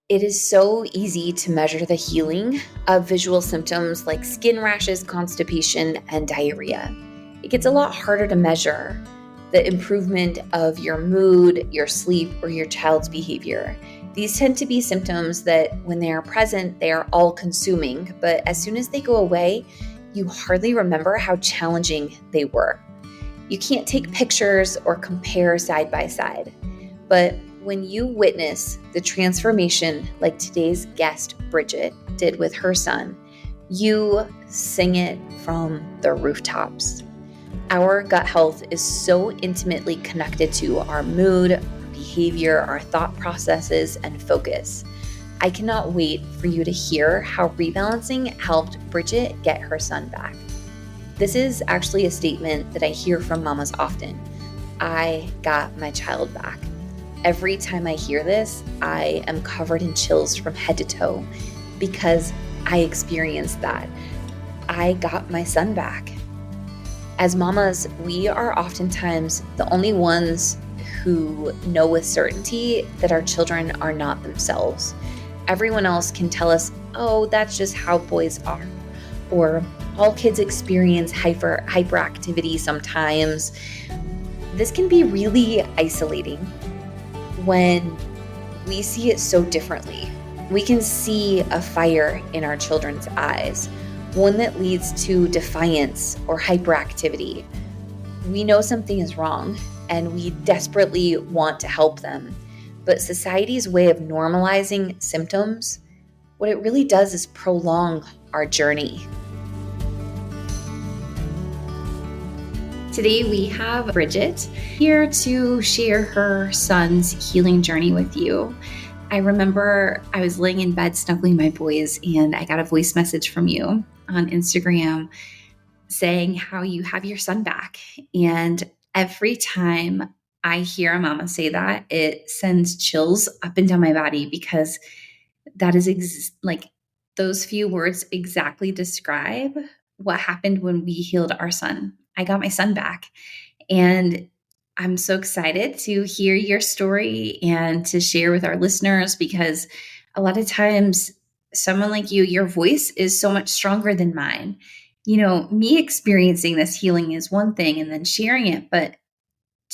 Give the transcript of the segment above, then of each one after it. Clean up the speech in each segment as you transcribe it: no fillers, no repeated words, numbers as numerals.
It is so easy to measure the healing of visual symptoms like skin rashes, constipation, and diarrhea. It gets a lot harder to measure the improvement of your mood, your sleep, or your child's behavior. These tend to be symptoms that, when they are present, they are all consuming, but as soon as they go away, you hardly remember how challenging they were. You can't take pictures or compare side by side, but when you witness the transformation like today's guest, Bridget, did with her son, you sing it from the rooftops. Our gut health is so intimately connected to our mood, our behavior, our thought processes, and focus. I cannot wait for you to hear how rebalancing helped Bridget get her son back. This is actually a statement that I hear from mamas often. I got my child back. Every time I hear this, I am covered in chills from head to toe because I experienced that. I got my son back. As mamas, we are oftentimes the only ones who know with certainty that our children are not themselves. Everyone else can tell us, oh, that's just how boys are, or all kids experience hyperactivity sometimes. This can be really isolating when we see it so differently. We can see a fire in our children's eyes, one that leads to defiance or hyperactivity. We know something is wrong and we desperately want to help them. But society's way of normalizing symptoms, what it really does is prolong our journey. Today we have Bridget here to share her son's healing journey with you. I remember I was laying in bed snuggling my boys and I got a voice message from you on Instagram saying how you have your son back. And every time I hear a mama say that, it sends chills up and down my body because that is like those few words exactly describe what happened when we healed our son. I got my son back. And I'm so excited to hear your story and to share with our listeners because a lot of times someone like you, your voice is so much stronger than mine. You know, me experiencing this healing is one thing and then sharing it, but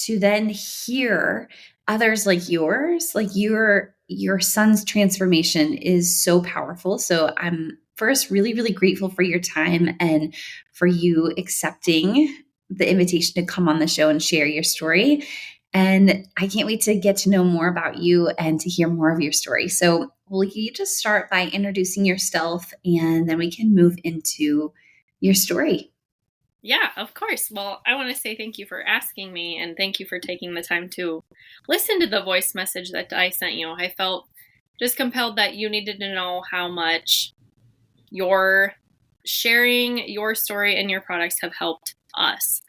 to then hear others like yours, like your son's transformation is so powerful. So I'm first really, really grateful for your time and for you accepting the invitation to come on the show and share your story. And I can't wait to get to know more about you and to hear more of your story. So will you just start by introducing yourself and then we can move into your story? Yeah, of course. Well, I want to say thank you for asking me and thank you for taking the time to listen to the voice message that I sent you. I felt just compelled that you needed to know how much your sharing your story and your products have helped us.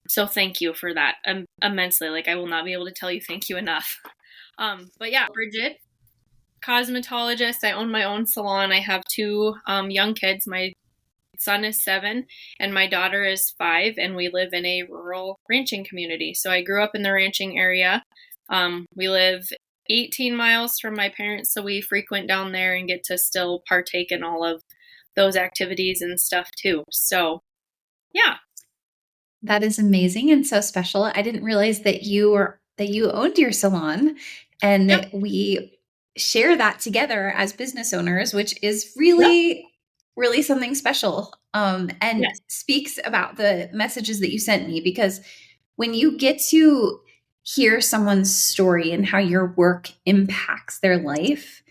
So thank you for that immensely. Like, I will not be able to tell you thank you enough. But yeah, Bridget, cosmetologist. I own my own salon. I have two young kids. My son is 7 and my daughter is 5, and we live in a rural ranching community. So I grew up in the ranching area. We live 18 miles from my parents, so we frequent down there and get to still partake in all of those activities and stuff too. So yeah. That is amazing and so special. I didn't realize that you owned your salon and Yep. we share that together as business owners, which is Yep. really something special. And Yes. speaks about the messages that you sent me, because when you get to hear someone's story and how your work impacts their life,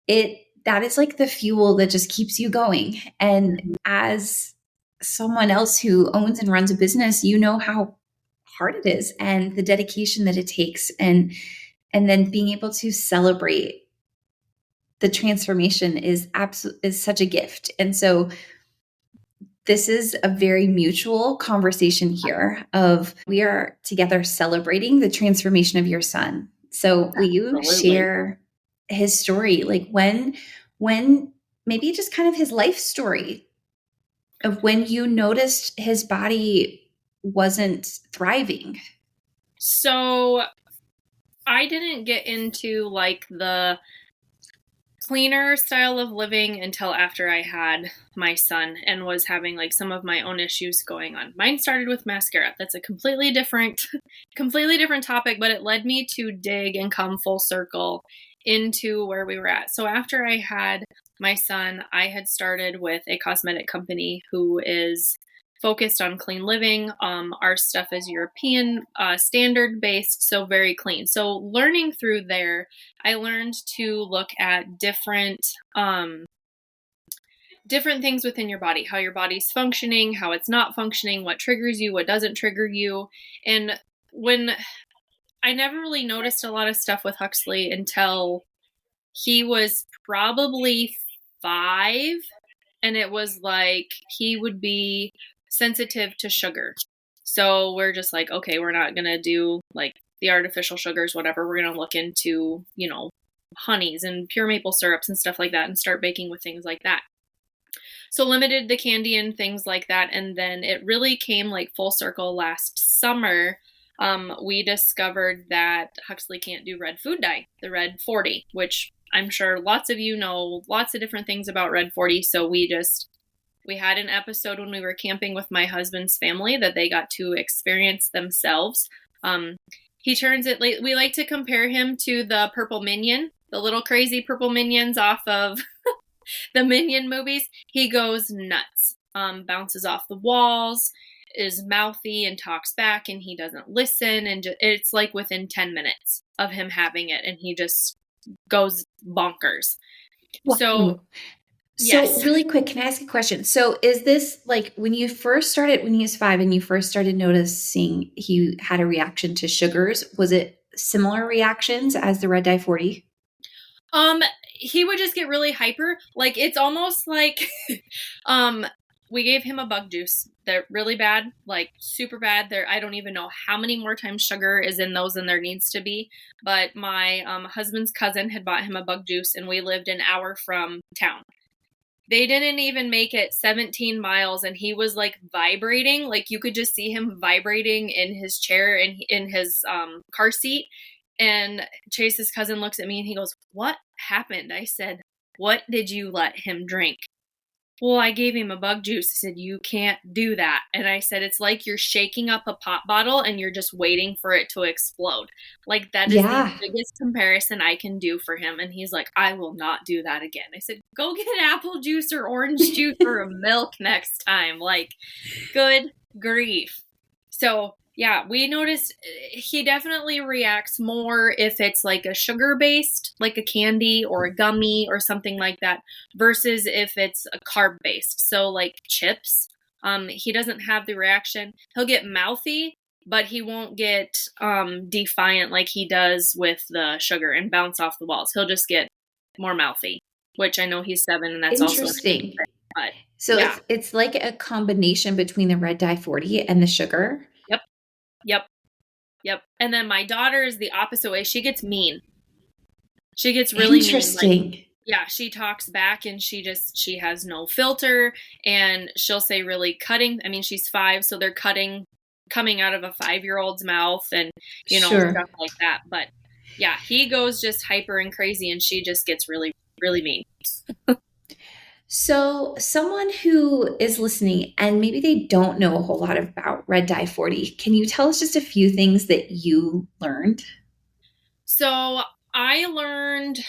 that is like the fuel that just keeps you going. And as someone else who owns and runs a business, you know how hard it is and the dedication that it takes, and then being able to celebrate the transformation is such a gift. And so this is a very mutual conversation here of we are together celebrating the transformation of your son. So will you Absolutely. share his story? Like when maybe just kind of his life story of when you noticed his body wasn't thriving. So I didn't get into like the cleaner style of living until after I had my son and was having like some of my own issues going on. Mine started with mascara. That's a completely different topic, but it led me to dig and come full circle into where we were at. So after I had my son, I had started with a cosmetic company who is focused on clean living. Our stuff is European standard based, so very clean. So learning through there, I learned to look at different things within your body, how your body's functioning, how it's not functioning, what triggers you, what doesn't trigger you. And when I never really noticed a lot of stuff with Huxley until he was probably 5, and it was like he would be sensitive to sugar. So we're just like, okay, we're not going to do like the artificial sugars, whatever. We're going to look into, honeys and pure maple syrups and stuff like that and start baking with things like that. So limited the candy and things like that. And then it really came like full circle last summer. We discovered that Huxley can't do red food dye, the red 40, which I'm sure lots of you know lots of different things about red 40. So we had an episode when we were camping with my husband's family that they got to experience themselves. He turns it, we like to compare him to the purple minion, the little crazy purple minions off of the Minion movies. He goes nuts, bounces off the walls, is mouthy and talks back, and he doesn't listen. And it's like within 10 minutes of him having it, and he just goes bonkers. Wow. So yes. Really quick, can I ask a question? So is this like when he was 5 and you first started noticing he had a reaction to sugars, was it similar reactions as the red dye 40? He would just get really hyper. Like, it's almost like, we gave him a bug juice. They're really bad, like super bad. I don't even know how many more times sugar is in those than there needs to be. But my husband's cousin had bought him a bug juice, and we lived an hour from town. They didn't even make it 17 miles, and he was like vibrating. Like, you could just see him vibrating in his chair and in his car seat. And Chase's cousin looks at me and he goes, "What happened?" I said, "What did you let him drink?" "Well, I gave him a bug juice." I said, "You can't do that." And I said, "It's like you're shaking up a pop bottle and you're just waiting for it to explode." Like, that is the biggest comparison I can do for him. And he's like, "I will not do that again." I said, "Go get apple juice or orange juice or milk next time." Like, good grief. So yeah, we noticed he definitely reacts more if it's like a sugar-based, like a candy or a gummy or something like that, versus if it's a carb-based. So like chips, he doesn't have the reaction. He'll get mouthy, but he won't get defiant like he does with the sugar and bounce off the walls. He'll just get more mouthy, which I know he's 7, and that's interesting. Also but, so yeah. It's like a combination between the red dye 40 and the sugar. Yep. And then my daughter is the opposite way. She gets mean. She gets really mean. Like, yeah, she talks back, and she has no filter, and she'll say really cutting. I mean, she's 5, so they're coming out of a 5-year-old's mouth, and, stuff like that. But yeah, he goes just hyper and crazy, and she just gets really, really mean. So someone who is listening and maybe they don't know a whole lot about red dye 40, can you tell us just a few things that you learned? So I learned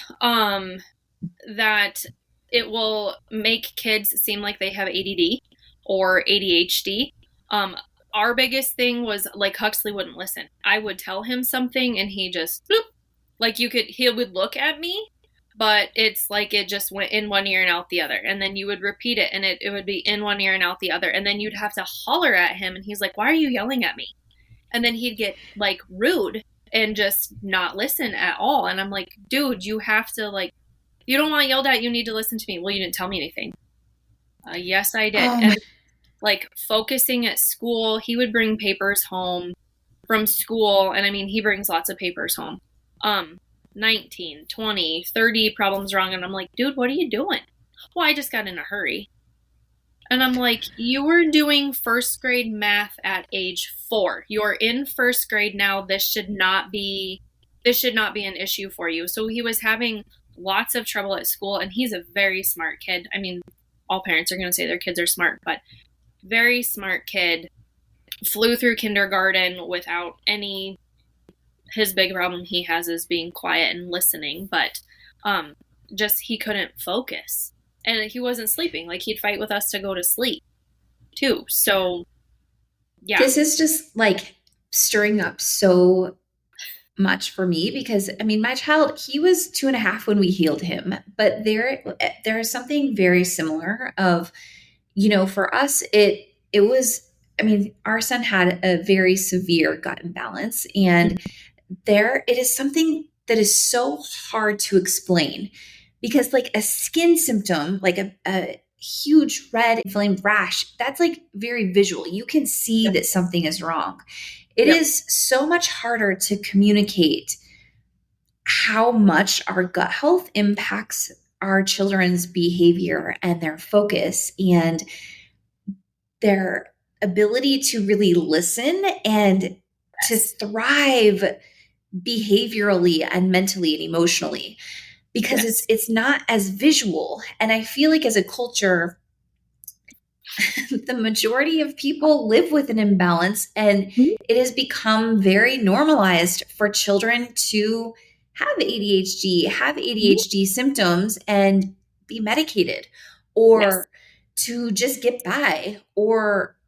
that it will make kids seem like they have ADD or ADHD. Our biggest thing was like Huxley wouldn't listen. I would tell him something and he just bloop, like he would look at me, but it's like it just went in one ear and out the other. And then you would repeat it, and it would be in one ear and out the other. And then you'd have to holler at him, and he's like, "Why are you yelling at me?" And then he'd get like rude and just not listen at all. And I'm like, "Dude, you have to, like, you don't want yelled at, you need to listen to me." "Well, you didn't tell me anything." Yes, I did. And like focusing at school, he would bring papers home from school. And I mean, he brings lots of papers home. 19, 20, 30 problems wrong. And I'm like, "Dude, what are you doing?" "Well, I just got in a hurry." And I'm like, "You were doing first grade math at age 4. You're in first grade now. This should not be an issue for you." So he was having lots of trouble at school, and he's a very smart kid. I mean, all parents are going to say their kids are smart, but very smart kid. Flew through kindergarten without any. His big problem he has is being quiet and listening, but just he couldn't focus, and he wasn't sleeping. Like, he'd fight with us to go to sleep too. So yeah. This is just like stirring up so much for me because I mean, my child, he was 2.5 when we healed him, but there is something very similar of, for us, it was, I mean, our son had a very severe gut imbalance, and it is something that is so hard to explain because like a skin symptom, like a huge red inflamed rash, that's like very visual. You can see that something is wrong. It is so much harder to communicate how much our gut health impacts our children's behavior and their focus and their ability to really listen and to thrive behaviorally and mentally and emotionally, because it's not as visual. And I feel like as a culture, the majority of people live with an imbalance, and it has become very normalized for children to have ADHD symptoms and be medicated, or to just get by, or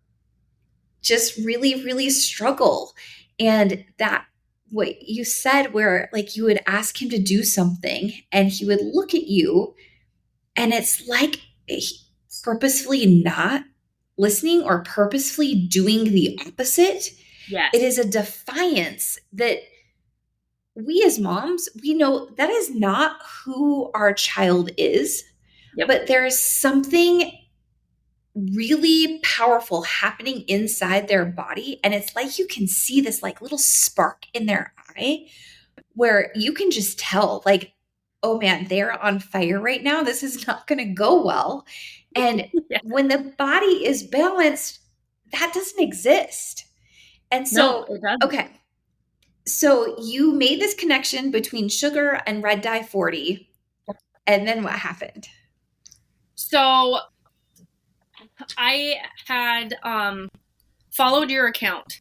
just really, really struggle. And that, what you said, where like you would ask him to do something and he would look at you, and it's like purposefully not listening or purposefully doing the opposite. Yes. It is a defiance that we as moms, we know that is not who our child is. But there is something really powerful happening inside their body. And it's like you can see this like little spark in their eye where you can just tell, like, oh man, they're on fire right now. This is not going to go well. And when the body is balanced, that doesn't exist. And so, it doesn't. Okay. So you made this connection between sugar and red dye 40. And then what happened? So I had followed your account.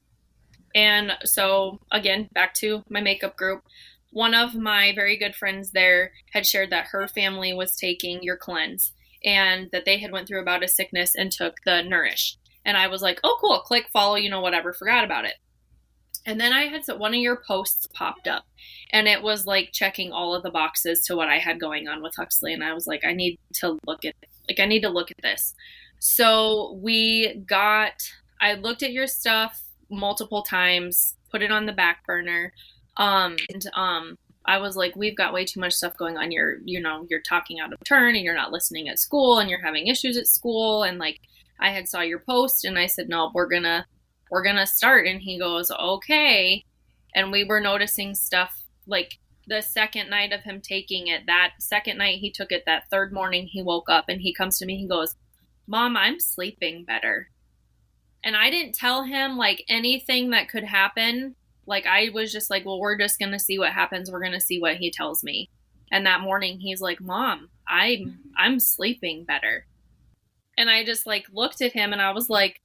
And so, again, back to my makeup group. One of my very good friends there had shared that her family was taking your cleanse and that they had went through a bout of sickness and took the Nourish. And I was like, oh, cool, click follow, whatever, forgot about it. And then I had one of your posts popped up, and it was like checking all of the boxes to what I had going on with Huxley. And I was like, I need to look at this. So I looked at your stuff multiple times, put it on the back burner. I was like, we've got way too much stuff going on. You're talking out of turn, and you're not listening at school, and you're having issues at school. And like, I had saw your post, and I said, no, we're gonna start. And he goes, okay. And we were noticing stuff like the second night of him taking it. That second night he took it, that third morning he woke up and he comes to me, he goes, Mom, I'm sleeping better. And I didn't tell him like anything that could happen. Like, I was just like, well, we're just going to see what happens. We're going to see what he tells me. And that morning he's like, Mom, I'm sleeping better. And I just like looked at him and I was like,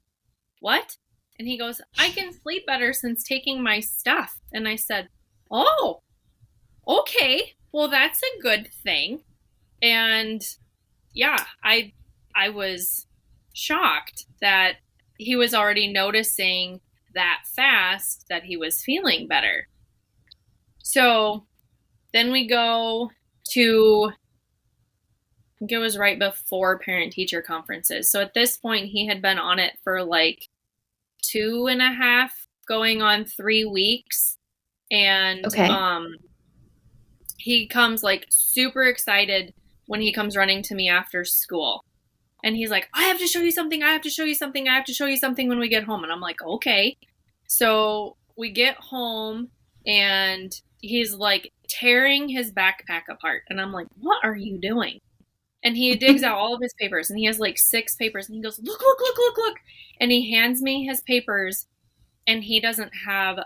what? And he goes, I can sleep better since taking my stuff. And I said, oh, okay. Well, that's a good thing. And yeah, I was shocked that he was already noticing that fast that he was feeling better. So then we go to, I think it was right before parent-teacher conferences. So at this point, he had been on it for like 2.5, going on 3 weeks. And he comes like super excited when he comes running to me after school. And he's like, I have to show you something. I have to show you something. I have to show you something when we get home. And I'm like, okay. So we get home and he's like tearing his backpack apart. And I'm like, what are you doing? And he digs out all of his papers, and he has like 6 papers, and he goes, look. And he hands me his papers, and he doesn't have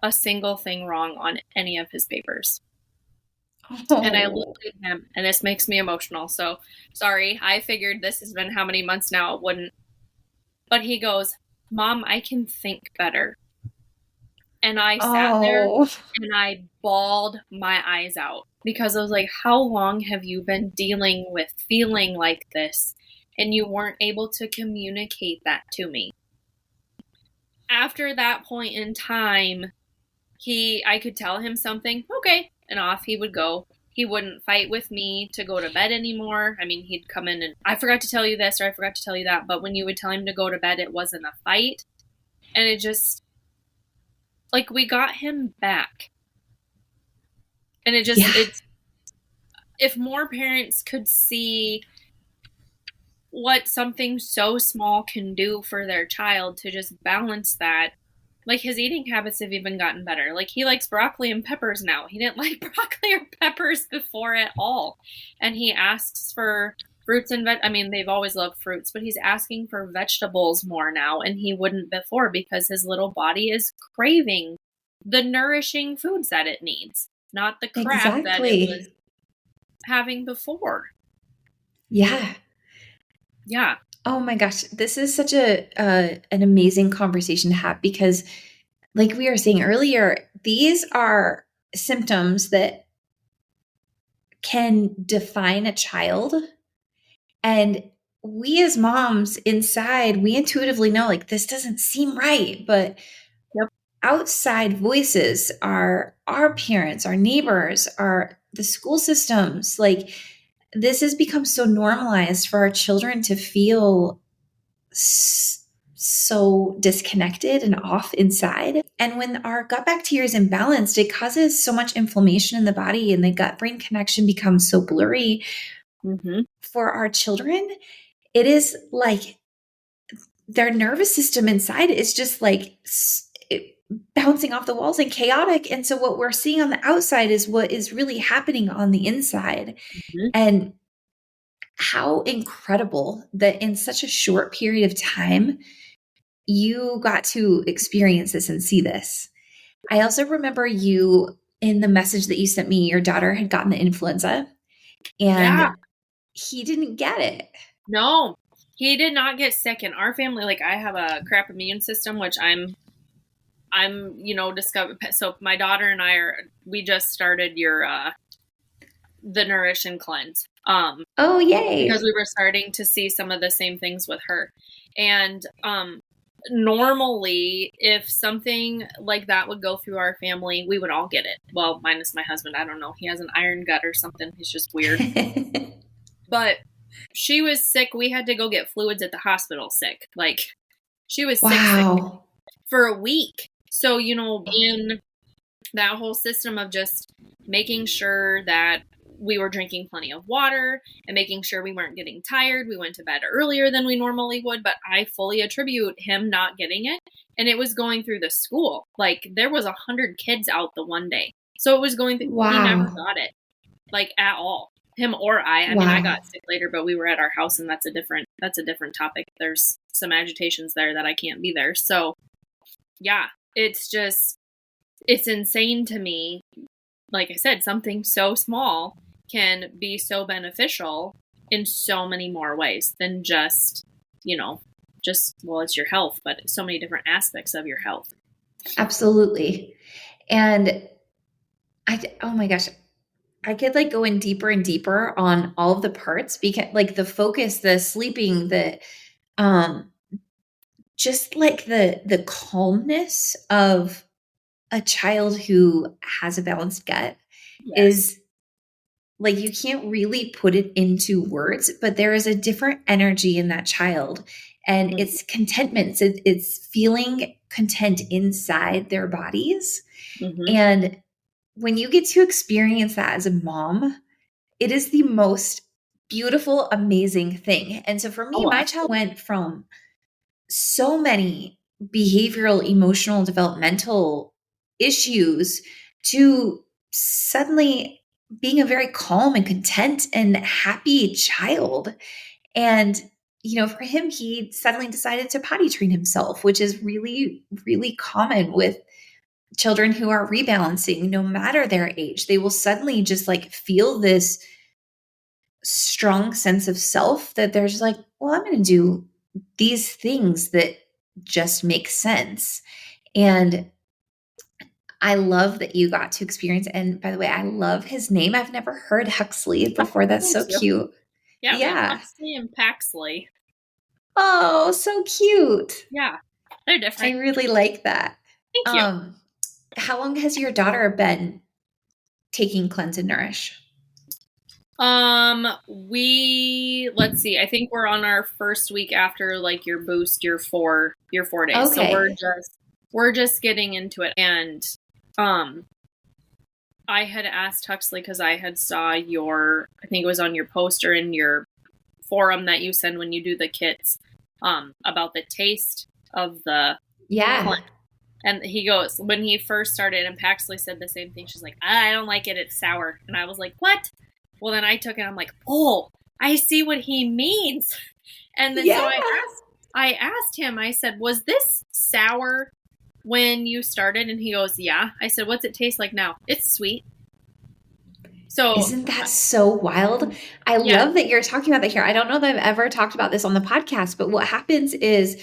a single thing wrong on any of his papers. And I looked Oh. at him, and this makes me emotional. So sorry. I figured this has been how many months now it wouldn't. But he goes, Mom, I can think better. And I sat there Oh. and I bawled my eyes out because I was like, how long have you been dealing with feeling like this? And you weren't able to communicate that to me. After that point in time, I could tell him something, okay, and off he would go. He wouldn't fight with me to go to bed anymore. I mean, he'd come in and I forgot to tell you this or I forgot to tell you that, but when you would tell him to go to bed, it wasn't a fight. And it just, like, we got him back. And Yeah. it's, if more parents could see what something so small can do for their child to just balance that. Like, his eating habits have even gotten better. Like, he likes broccoli and peppers now. He didn't like broccoli or peppers before at all. And he asks for fruits and I mean, they've always loved fruits, but he's asking for vegetables more now, and he wouldn't before because his little body is craving the nourishing foods that it needs, not the crap that it was Exactly. having before. Yeah. Yeah. Oh my gosh, this is such a an amazing conversation to have because, like we were saying earlier, these are symptoms that can define a child. And we as moms inside, we intuitively know like this doesn't seem right, but Yep. outside voices are our parents, our neighbors, our the school systems. Like this has become so normalized for our children to feel so disconnected and off inside. And when our gut bacteria is imbalanced, it causes so much inflammation in the body and the gut brain connection becomes so blurry. Mm-hmm. For our children, it is like their nervous system inside is just like bouncing off the walls and chaotic. And so what we're seeing on the outside is what is really happening on the inside. Mm-hmm. And how incredible that in such a short period of time, you got to experience this and see this. I also remember you in the message that you sent me, your daughter had gotten the influenza Yeah. and he didn't get it. No, he did not get sick in our family. Like, I have a crap immune system, which discovered. So my daughter and we just started the Nourish and Cleanse. Oh, Because yay. we were starting to see some of the same things with her. And, normally if something like that would go through our family, we would all get it. Well, minus my husband. I don't know. He has an iron gut or something. He's just weird. But she was sick. We had to go get fluids at the hospital sick. Like, she was sick Wow. for a week. So, in that whole system of just making sure that we were drinking plenty of water and making sure we weren't getting tired. We went to bed earlier than we normally would, but I fully attribute him not getting it. And it was going through the school. Like, there was 100 kids out the one day. So it was going through, he never Wow. got it, like, at all. Him or I. I mean, I Wow. got sick later, but we were at our house, and that's a different topic. There's some agitations there that I can't be there. So yeah, it's insane to me. Like I said, something so small can be so beneficial in so many more ways than just, well, it's your health, but so many different aspects of your health. Absolutely. And oh my gosh, I could like go in deeper and deeper on all of the parts because like the focus, the sleeping, the um just like the calmness of a child who has a balanced gut Yes. is like you can't really put it into words, but there is a different energy in that child and Mm-hmm. it's contentment. It's feeling content inside their bodies. Mm-hmm. And when you get to experience that as a mom, it is the most beautiful, amazing thing. And so for me, Oh, my child absolutely. went from so many behavioral, emotional, developmental issues to suddenly being a very calm and content and happy child. And, for him, he suddenly decided to potty train himself, which is really, really common with children who are rebalancing, no matter their age, they will suddenly just like feel this strong sense of self that they're just like, well, I'm going to do these things that just make sense. And I love that you got to experience. And by the way, I love his name. I've never heard Huxley before. That's Thank so you. cute. Yeah, we have Yeah. Huxley and Paxley. Oh, so cute. Yeah, they're I different. really like that. Thank you. Um, how long has your daughter been taking Cleanse and Nourish? Let's see. I think we're on our first week after like your boost, your 4 days. So Okay. we're just getting into it. And I had asked Huxley because I had saw I think it was on your poster in your forum that you send when you do the kits, about the taste of the Yeah. cleanse. And he goes, when he first started, and Paxley said the same thing. She's like, I don't like it. It's sour. And I was like, what? Well, then I took it. I'm like, oh, I see what he means. And then Yeah. so I asked him, I said, was this sour when you started? And he goes, yeah. I said, what's it taste like now? It's sweet. So, Isn't that so wild? I yeah. love that you're talking about that here. I don't know that I've ever talked about this on the podcast, but what happens is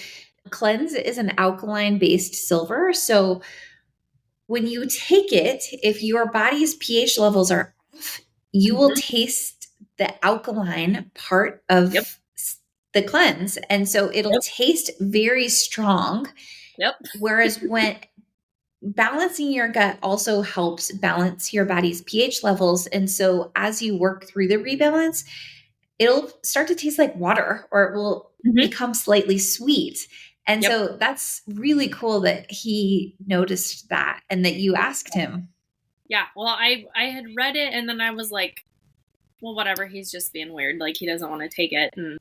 Cleanse is an alkaline based silver. So when you take it, if your body's pH levels are off, you will Mm-hmm. taste the alkaline part Yep. of the cleanse. And so it'll Yep. taste very strong. Yep. Whereas when balancing your gut also helps balance your body's pH levels. And so as you work through the rebalance, it'll start to taste like water or it will Mm-hmm. become slightly sweet. And Yep. so that's really cool that he noticed that and that you asked him. Yeah. Well, I had read it and then I was like, well, whatever. He's just being weird. Like he doesn't want to take it. And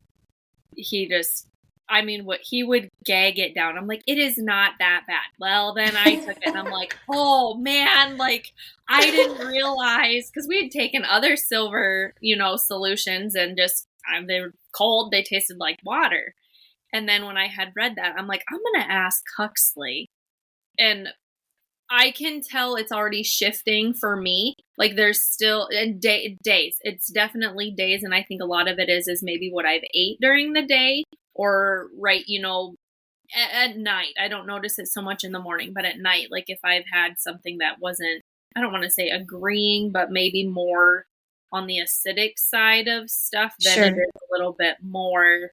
what he would gag it down. I'm like, it is not that bad. Well, then I took it and I'm like, oh man, like I didn't realize because we had taken other silver, solutions and just they were cold. They tasted like water. And then when I had read that, I'm like, I'm going to ask Huxley. And I can tell it's already shifting for me. Like there's still days. It's definitely days. And I think a lot of it is maybe what I've ate during the day or at night. I don't notice it so much in the morning, but at night, like if I've had something that wasn't, I don't want to say agreeing, but maybe more on the acidic side of stuff, then Sure. it is a little bit more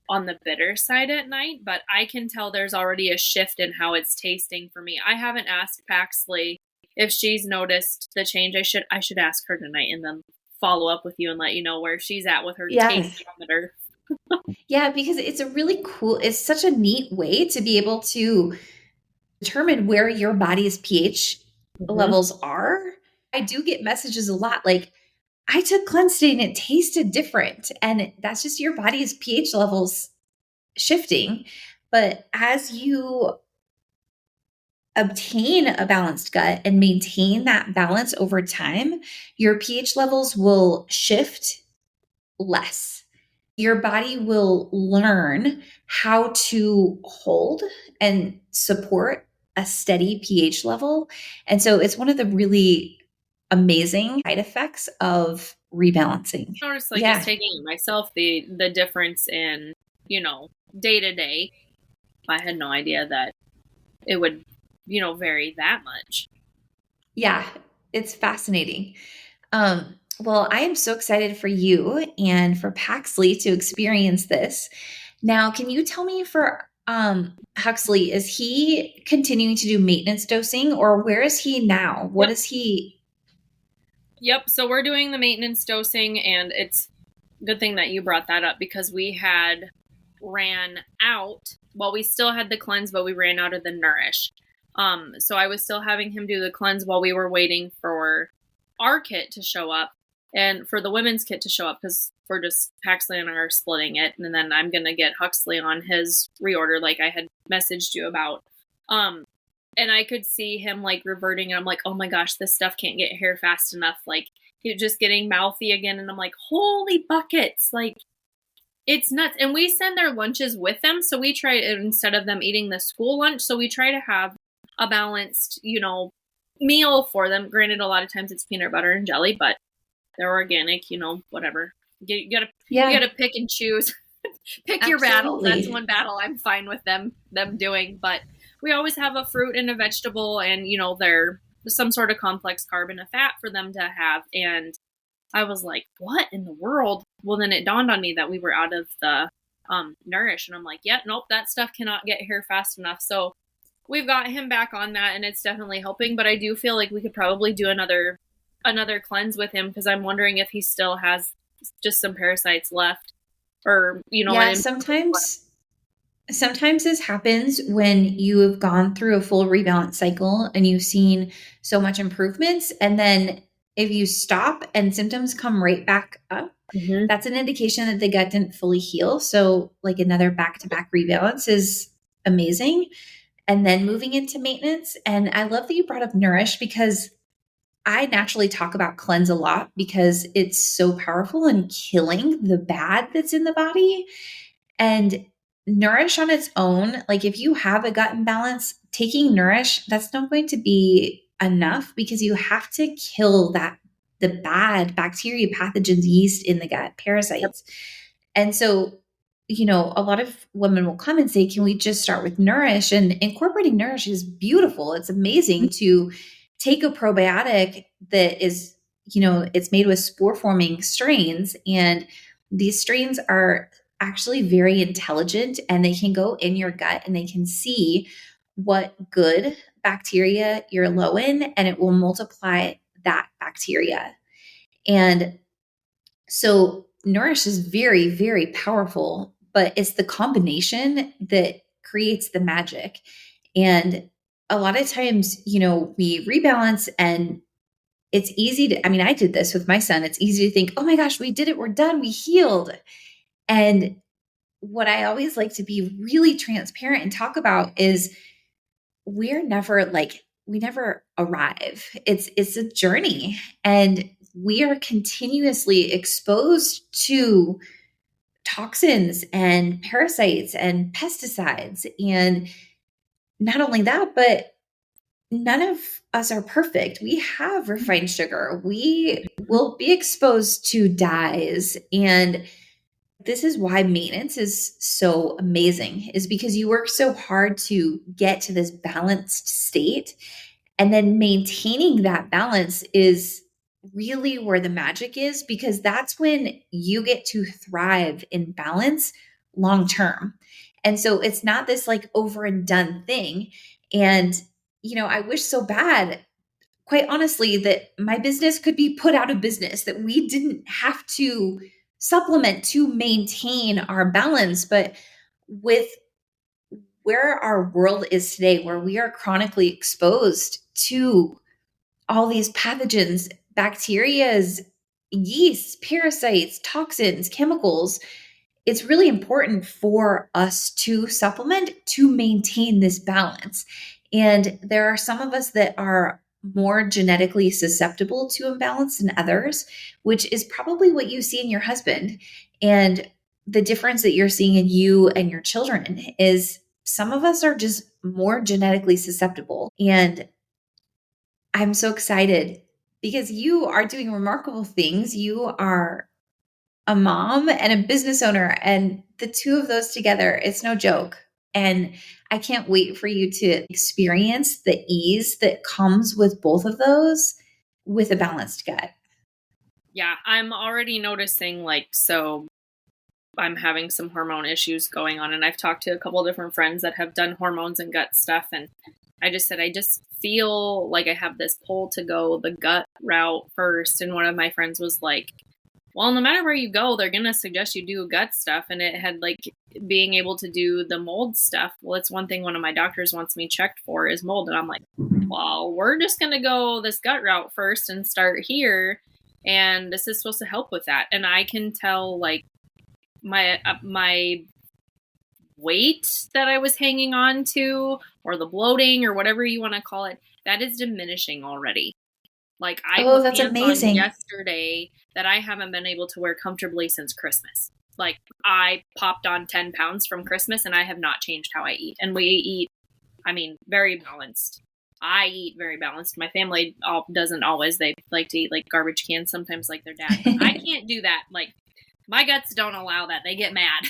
on the bitter side at night, but I can tell there's already a shift in how it's tasting for me. I haven't asked Paxley if she's noticed the change. I should ask her tonight and then follow up with you and let you know where she's at with her Yes. tasteometer. Yeah, because it's such a neat way to be able to determine where your body's pH levels are. I do get messages a lot like, I took Cleanse today and it tasted different. And that's just your body's pH levels shifting. But as you obtain a balanced gut and maintain that balance over time, your pH levels will shift less. Your body will learn how to hold and support a steady pH level. And so it's one of the really amazing side effects of rebalancing. Notice just Yeah. taking it myself, the difference in, day to day. I had no idea that it would, vary that much. Yeah. It's fascinating. Well, I am so excited for you and for Paxley to experience this. Now, can you tell me for Huxley, is he continuing to do maintenance dosing or where is he now? What is he? Yep. So we're doing the maintenance dosing, and it's a good thing that you brought that up because we had ran out. Well, we still had the cleanse, but we ran out of the nourish. So I was still having him do the cleanse while we were waiting for our kit to show up and for the women's kit to show up because we're just Paxley and I are splitting it, and then I'm gonna get Huxley on his reorder like I had messaged you about. And I could see him like reverting, and I'm like, oh my gosh, this stuff can't get here fast enough. Like he's just getting mouthy again, and I'm like, holy buckets, like it's nuts. And we send their lunches with them, so we try instead of them eating the school lunch, so we try to have a balanced, meal for them. Granted, a lot of times it's peanut butter and jelly, but they're organic, whatever. You gotta Yeah, pick and choose. Pick your battles. That's absolutely. one battle I'm fine with them doing. But we always have a fruit and a vegetable, and there's some sort of complex carb and a fat for them to have. And I was like, what in the world? Well, then it dawned on me that we were out of the Nourish, and I'm like, yeah, nope, that stuff cannot get here fast enough. So we've got him back on that, and it's definitely helping. But I do feel like we could probably do another cleanse with him, because I'm wondering if he still has just some parasites left, or Yeah, an sometimes this happens when you have gone through a full rebalance cycle and you've seen so much improvements, and then if you stop and symptoms come right back up, mm-hmm. that's an indication that the gut didn't fully heal. So like another back-to-back rebalance is amazing. And then moving into maintenance. And I love that you brought up Nourish, because I naturally talk about cleanse a lot because it's so powerful in killing the bad that's in the body. And Nourish on its own, like if you have a gut imbalance, taking Nourish, that's not going to be enough, because you have to kill the bad bacteria, pathogens, yeast in the gut, Yep. parasites. And so, a lot of women will come and say, can we just start with Nourish? And incorporating Nourish is beautiful. It's amazing to take a probiotic that is, it's made with spore forming strains. And these strains are actually very intelligent, and they can go in your gut and they can see what good bacteria you're low in, and it will multiply that bacteria. And so Nourish is very, very powerful, but it's the combination that creates the magic. And a lot of times, we rebalance, and it's easy to, I mean, I did this with my son. It's easy to think, oh my gosh, we did it. We're done. We healed. And what I always like to be really transparent and talk about is we never arrive. It's a journey, and we are continuously exposed to toxins and parasites and pesticides. And not only that, but none of us are perfect. We have refined sugar. We will be exposed to dyes, and this is why maintenance is so amazing, is because you work so hard to get to this balanced state, and then maintaining that balance is really where the magic is, because that's when you get to thrive in balance long term. And so it's not this like over and done thing. And I wish so bad, quite honestly, that my business could be put out of business, that we didn't have to supplement to maintain our balance. But with where our world is today, where we are chronically exposed to all these pathogens, bacterias, yeasts, parasites, toxins, chemicals, it's really important for us to supplement to maintain this balance. And there are some of us that are more genetically susceptible to imbalance than others, which is probably what you see in your husband. And the difference that you're seeing in you and your children is some of us are just more genetically susceptible. And I'm so excited because you are doing remarkable things. You are a mom and a business owner, and the two of those together, it's no joke. And I can't wait for you to experience the ease that comes with both of those with a balanced gut. Yeah, I'm already noticing, so I'm having some hormone issues going on, and I've talked to a couple of different friends that have done hormones and gut stuff, and I just said I just feel like I have this pull to go the gut route first. And one of my friends was like, well, no matter where you go, they're going to suggest you do gut stuff. And it had being able to do the mold stuff. Well, it's one thing one of my doctors wants me checked for is mold. And I'm like, well, we're just going to go this gut route first and start here. And this is supposed to help with that. And I can tell my weight that I was hanging on to, or the bloating, or whatever you want to call it, that is diminishing already. I Oh, put that's pants on amazing. yesterday that I haven't been able to wear comfortably since Christmas. I popped on 10 pounds from Christmas, and I have not changed how I eat. And we eat very balanced. I eat very balanced. My family doesn't always. They like to eat like garbage cans sometimes like their dad. But I can't do that. Like, my guts don't allow that. They get mad.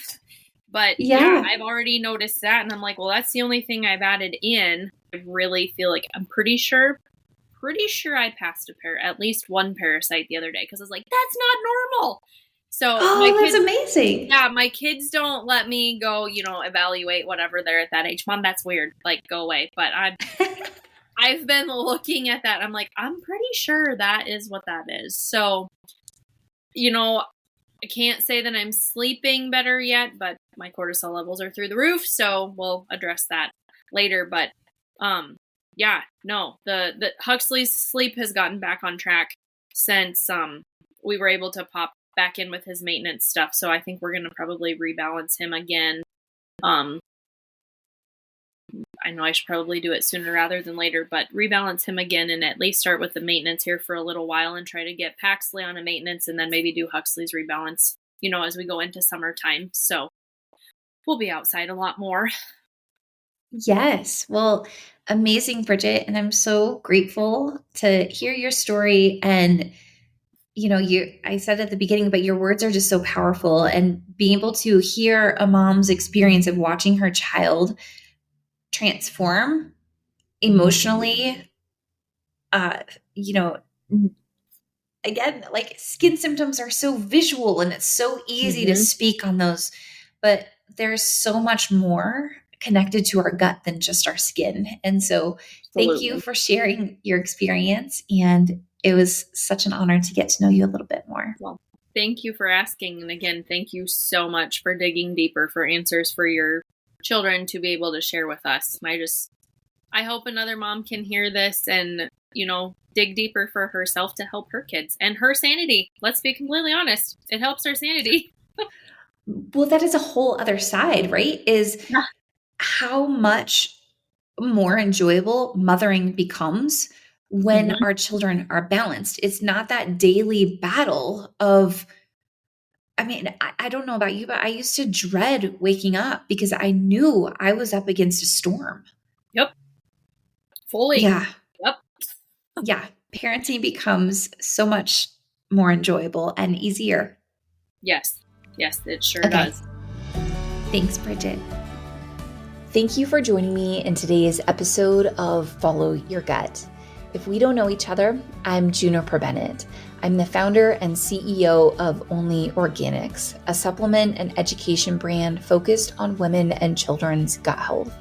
But yeah, I've already noticed that. And I'm like, well, that's the only thing I've added in. I really feel like I'm pretty sure I passed at least one parasite the other day. Because I was like, that's not normal. So that's amazing. Yeah, my kids don't let me go, evaluate whatever they're at that age. Mom, that's weird. Like, go away. But I've been looking at that. I'm like, I'm pretty sure that is what that is. So, I can't say that I'm sleeping better yet, but my cortisol levels are through the roof. So we'll address that later. But, the Huxley's sleep has gotten back on track since, we were able to pop back in with his maintenance stuff. So I think we're going to probably rebalance him again. I know I should probably do it sooner rather than later, but rebalance him again and at least start with the maintenance here for a little while and try to get Paxley on a maintenance and then maybe do Huxley's rebalance, as we go into summertime. So we'll be outside a lot more. Yes. Well, amazing, Bridget. And I'm so grateful to hear your story. And, I said at the beginning, but your words are just so powerful, and being able to hear a mom's experience of watching her child transform emotionally, again, like, skin symptoms are so visual and it's so easy to speak on those, but there's so much more connected to our gut than just our skin. And so thank you for sharing your experience. And it was such an honor to get to know you a little bit more. Well, thank you for asking. And again, thank you so much for digging deeper for answers for your children to be able to share with us. I hope another mom can hear this and, dig deeper for herself to help her kids and her sanity. Let's be completely honest. It helps her sanity. Well, that is a whole other side, right? Is how much more enjoyable mothering becomes when our children are balanced. It's not that daily battle of, I don't know about you, but I used to dread waking up because I knew I was up against a storm. Yep. Fully. Yeah. Yep. Yeah. Parenting becomes so much more enjoyable and easier. Yes. Yes, it sure does. Thanks, Bridget. Thank you for joining me in today's episode of Follow Your Gut. If we don't know each other, I'm Juniper Bennett. I'm the founder and CEO of Only Organics, a supplement and education brand focused on women and children's gut health.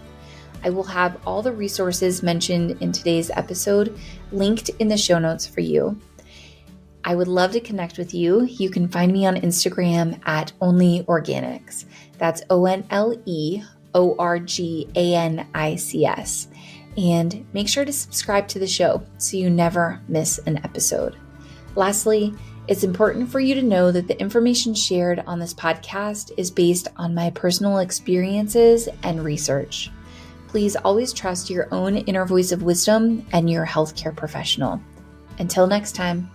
I will have all the resources mentioned in today's episode linked in the show notes for you. I would love to connect with you. You can find me on Instagram at Only Organics. That's ONLEORGANICS. And make sure to subscribe to the show so you never miss an episode. Lastly, it's important for you to know that the information shared on this podcast is based on my personal experiences and research. Please always trust your own inner voice of wisdom and your healthcare professional. Until next time.